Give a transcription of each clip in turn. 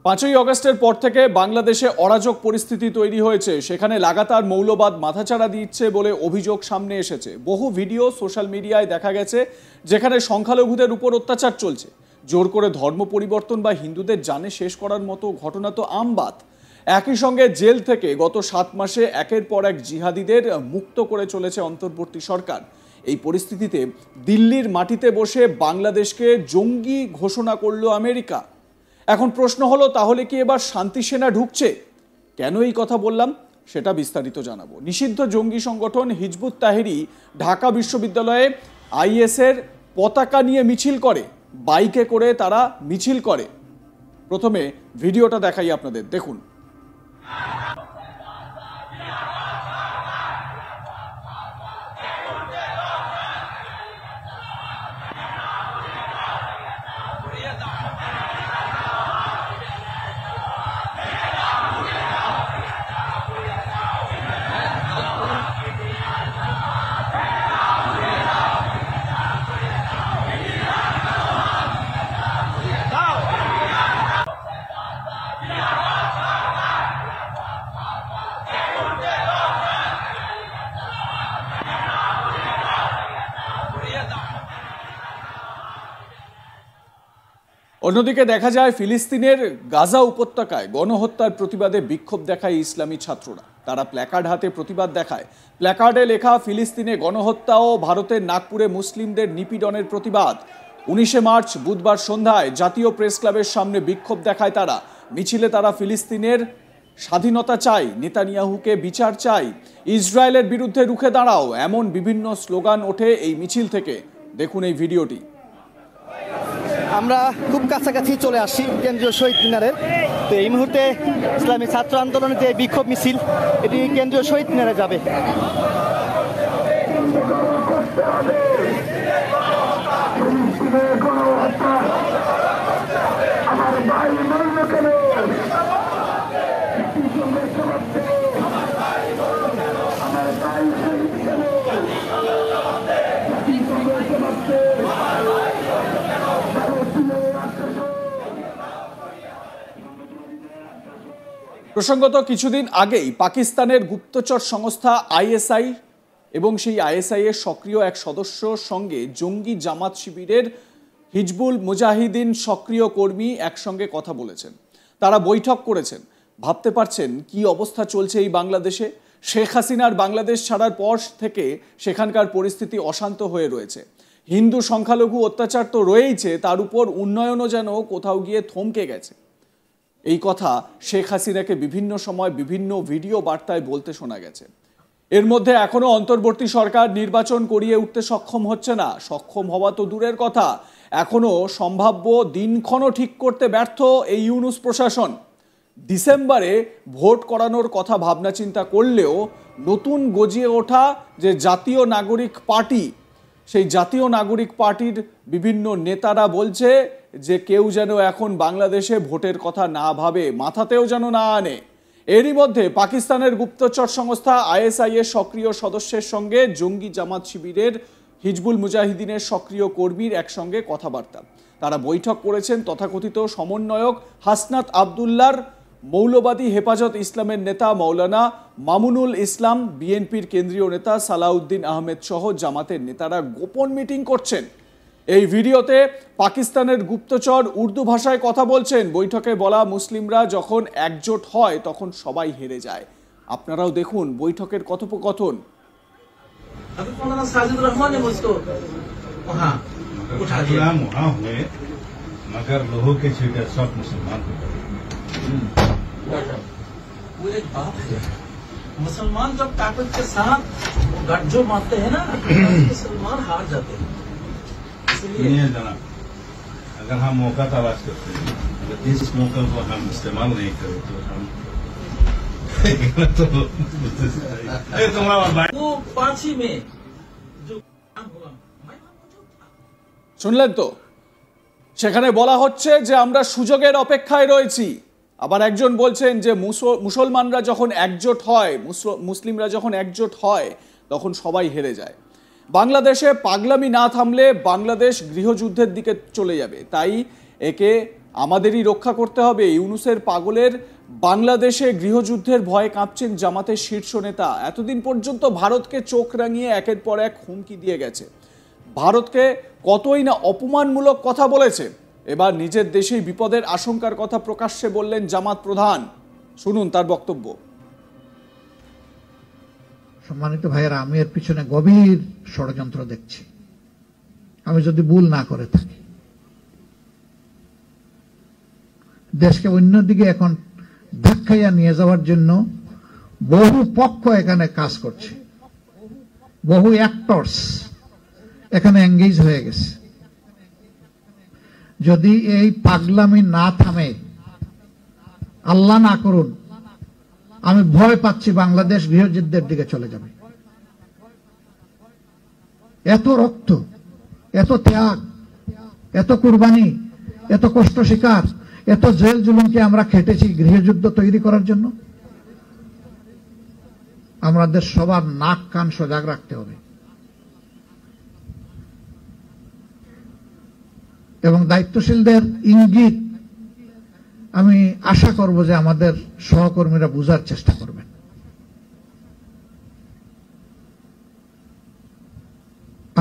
5ই আগস্টের পর থেকে বাংলাদেশে অরাজক পরিস্থিতি তৈরি হয়েছে। সেখানে লাগাতার মৌলবাদ মাথাচাড়া দিচ্ছে বলে অভিযোগ সামনে এসেছে। বহু ভিডিও সোশ্যাল মিডিয়ায় দেখা গেছে যেখানে সংখ্যালঘুদের উপর অত্যাচার চলছে। জোর করে ধর্ম পরিবর্তন বা হিন্দুদের জানে শেষ করার মতো ঘটনা তো আমবাত। একই সঙ্গে জেল থেকে গত 7 মাসে একের পর এক জিহাদিদের মুক্ত করে চলেছে অন্তর্বর্তী সরকার। এই পরিস্থিতিতে দিল্লির মাটিতে বসে বাংলাদেশকে জঙ্গি ঘোষণা করলো আমেরিকা। এখন প্রশ্ন হলো, তাহলে কি এবার শান্তি সেনা ঢুকছে? কেন এই কথা বললাম সেটা বিস্তারিত জানাবো। নিষিদ্ধ জঙ্গি সংগঠন হিজবুত তাহরির ঢাকা বিশ্ববিদ্যালয়ে আইএসের পতাকা নিয়ে মিছিল করে, বাইকে করে তারা মিছিল করে। প্রথমে ভিডিওটা দেখাই আপনাদের, দেখুন। অন্যদিকে দেখা যায় ফিলিস্তিনের গাজা উপত্যকায় গণহত্যার প্রতিবাদে বিক্ষোভ দেখায় ইসলামী ছাত্ররা। তারা প্ল্যাকার্ড হাতে প্রতিবাদ দেখায়। প্ল্যাকার্ডে লেখা ফিলিস্তিনে গণহত্যা ও ভারতের নাগপুরে মুসলিমদের নিপীড়নের প্রতিবাদ। 19শে মার্চ বুধবার সন্ধ্যায় জাতীয় প্রেস ক্লাবের সামনে বিক্ষোভ দেখায় তারা। মিছিলে তারা ফিলিস্তিনের স্বাধীনতা চাই, নেতানিয়াহুকে বিচার চাই, ইসরায়েলের বিরুদ্ধে রুখে দাঁড়াও, এমন বিভিন্ন স্লোগান ওঠে এই মিছিল থেকে। দেখুন এই ভিডিওটি। আমরা খুব কাছাকাছি চলে আসছি কেন্দ্রীয় শহীদ মিনারের। তো এই মুহূর্তে ইসলামী ছাত্র আন্দোলনের যে বিক্ষোভ মিছিল, এটি কেন্দ্রীয় শহীদ মিনারে যাবে। প্রসঙ্গত কিছুদিন আগেই পাকিস্তানের গুপ্তচর সংস্থা আইএসআই এবং সেই আইএসআই এর সক্রিয় এক সদস্যর সঙ্গে জঙ্গি জামাত শিবিরের হিজবুল মুজাহিদিন সক্রিয় কর্মী একসঙ্গে কথা বলেছেন। তারা বৈঠক করেছেন। ভাবতে পারছেন কি অবস্থা চলছে এই বাংলাদেশে? শেখ হাসিনার বাংলাদেশ ছাড়ার পর থেকে সেখানকার পরিস্থিতি অশান্ত হয়ে রয়েছে। হিন্দু সংখ্যালঘু অত্যাচার তো রয়েইছে, তার উপর উন্নয়নও যেন কোথাও গিয়ে থমকে গেছে। এই কথা শেখ হাসিনাকে বিভিন্ন সময় বিভিন্ন ভিডিও বার্তায় বলতে শোনা গেছে। এর মধ্যে এখনো অন্তর্বর্তী সরকার নির্বাচন করিয়ে উঠতে সক্ষম হচ্ছে না। সক্ষম হওয়া তো দূরের কথা, এখনো সম্ভাব্য দিনক্ষণও ঠিক করতে ব্যর্থ এই ইউনূস প্রশাসন। ডিসেম্বরে ভোট করানোর কথা ভাবনা চিন্তা করলেও নতুন গজিয়ে ওঠা যে জাতীয় নাগরিক পার্টি, সেই জাতীয় নাগরিক পার্টির বিভিন্ন নেতারা বলছে যে কেউ যেন এখন বাংলাদেশে ভোটের কথা না ভাবে, মাথাতেও যেন না আনে। এরই মধ্যে পাকিস্তানের গুপ্তচর সংস্থা আইএসআই এর সক্রিয় সদস্যের সঙ্গে জঙ্গি জামাত শিবিরের হিজবুল মুজাহিদিনের সক্রিয় কর্মীর একসঙ্গে কথাবার্তা। তারা বৈঠক করেছেন তথাকথিত সমন্বয়ক হাসনাত আবদুল্লাহর মৌলবাদী হেফাজত ইসলামের নেতা মৌলানা মামুনুল ইসলাম, বিএনপির কেন্দ্রীয় নেতা সালাউদ্দিন আহমেদ সহ জামাতের নেতারা গোপন মিটিং করছেন। এই ভিডিওতে পাকিস্তানের গুপ্তচর উর্দু ভাষায় কথা বলছেন। বৈঠকে বলা, মুসলিমরা যখন একজোট হয় তখন সবাই হেরে যায়। আপনারাও দেখুন বৈঠকের কথোপকথন। मुसलमान जब ताकत के साथ गठजोड़ मारते हैं ना, मुसलमान हार जाते हैं। इसलिए अगर हम मौका तलाश करते हैं, अगर इस मौका को हम इस्तेमाल नहीं करें तो हम वो 5 में जो শুনলেন তো? সেখানে বলা হচ্ছে যে আমরা সুযোগের অপেক্ষায় রয়েছি। আবার একজন বলছেন যে মুসলমানরা যখন একজোট হয়, মুসলিমরা যখন একজোট হয় তখন সবাই হেরে যায়। বাংলাদেশে পাগলামি না থামলে বাংলাদেশ গৃহযুদ্ধের দিকে চলে যাবে। তাই একে আমাদেরই রক্ষা করতে হবে। ইউনূসের পাগলের বাংলাদেশে গৃহযুদ্ধের ভয়ে কাঁপছেন জামাতের শীর্ষ নেতা। এতদিন পর্যন্ত ভারতকে চোখ রাঙিয়ে একের পর এক হুমকি দিয়ে গেছে, ভারতকে কতই না অপমানমূলক কথা বলেছে। এবার নিজের দেশেই বিপদের আশঙ্কার কথা প্রকাশ্যে বললেন জামাত প্রধান। শুনুন তার বক্তব্য। সম্মানিত ভাইয়েরা, আমি এর পিছনে গভীর ষড়যন্ত্র দেখছি, আমি যদি ভুল না করে থাকি। দেশকে অন্যদিকে এখন ধাক্কাইয়া নিয়ে যাওয়ার জন্য বহু পক্ষ এখানে কাজ করছে, বহু অ্যাক্টরস এখানে এঙ্গেজ হয়ে গেছে। যদি এই পাগলামি না থামে, আল্লাহ না করুন, আমি ভয় পাচ্ছি বাংলাদেশ গৃহযুদ্ধের দিকে চলে যাবে। এত রক্ত, এত ত্যাগ, এত কুরবানি, এত কষ্ট শিকার, এত জেল জুলুমকে আমরা খেটেছি গৃহযুদ্ধ তৈরি করার জন্য। আমাদের সবার নাক কান সজাগ রাখতে হবে এবং দায়িত্বশীলদের ইঙ্গিত আমি আশা করব যে আমাদের সহকর্মীরা বুঝার চেষ্টা করবেন।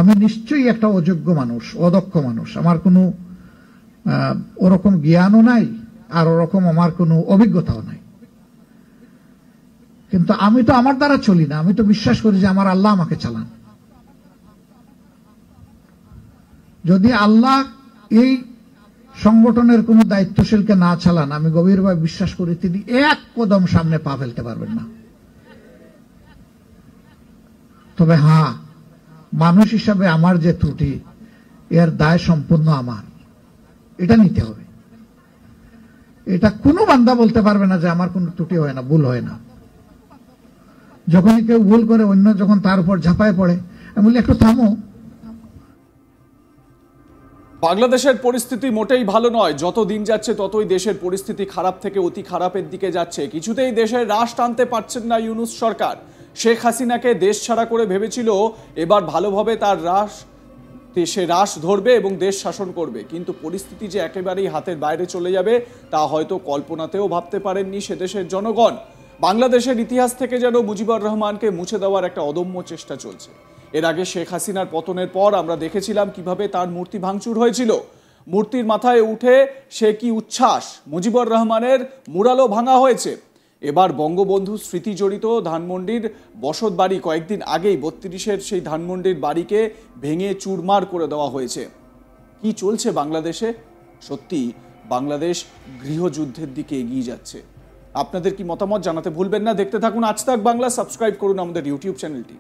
আমি নিশ্চয়ই একটা অযোগ্য মানুষ, অদক্ষ মানুষ, আমার কোনো ওরকম জ্ঞানও নাই, আর ওরকম আমার কোনো অভিজ্ঞতাও নাই। কিন্তু আমি তো আমার দ্বারা চলি না, আমি তো বিশ্বাস করি যে আমার আল্লাহ আমাকে চালান। যদি আল্লাহ এই সংগঠনের কোন দায়িত্বশীলকে না চালান, আমি গভীরভাবে বিশ্বাস করি তিনি এক কদম সামনে পা ফেলতে পারবেন না। তবে হ্যাঁ, মানুষ হিসাবে আমার যে ত্রুটি, এর দায় সম্পূর্ণ আমার, এটা নিতে হবে। এটা কোনো বান্দা বলতে পারবে না যে আমার কোনো ত্রুটি হয় না, ভুল হয় না। যখনই কেউ ভুল করে, অন্য যখন তার উপর ঝাঁপায় পড়ে, আমি বলি একটু থামো। বাংলাদেশের পরিস্থিতি মোটেই ভালো নয়। যত দিন যাচ্ছে ততই দেশের পরিস্থিতি খারাপ থেকে অতি খারাপের দিকে যাচ্ছে। কিছুতেই দেশের রাশ টানতে পারছেন না ইউনূস সরকার। শেখ হাসিনাকে দেশ ছাড়া করে ভেবেছিল এবার ভালোভাবে তার দেশে রাশ ধরবে এবং দেশ শাসন করবে, কিন্তু পরিস্থিতি যে একেবারেই হাতের বাইরে চলে যাবে তা হয়তো কল্পনাতেও ভাবতে পারেননি সে দেশের জনগণ। বাংলাদেশের ইতিহাস থেকে যেন মুজিবুর রহমানকে মুছে দেওয়ার একটা অদম্য চেষ্টা চলছে। এর আগে শেখ হাসিনার পতনের পর আমরা দেখেছিলাম কিভাবে তার মূর্তি ভাঙচুর হয়েছিল। মূর্তির মাথায় উঠে সে কি উচ্ছ্বাস, মুজিবুর রহমানের মুরালও ভাঙা হয়েছে। এবার বঙ্গবন্ধু স্মৃতি জড়িত ধানমন্ডির বসত বাড়ি কয়েকদিন আগেই ৩২-এর সেই ধানমন্ডির বাড়িকে ভেঙে চুরমার করে দেওয়া হয়েছে। কি চলছে বাংলাদেশে? সত্যি বাংলাদেশ গৃহযুদ্ধের দিকে এগিয়ে যাচ্ছে। আপনাদের কি মতামত জানাতে ভুলবেন না। দেখতে থাকুন আজ তাক বাংলা, সাবস্ক্রাইব করুন আমাদের ইউটিউব চ্যানেলটি।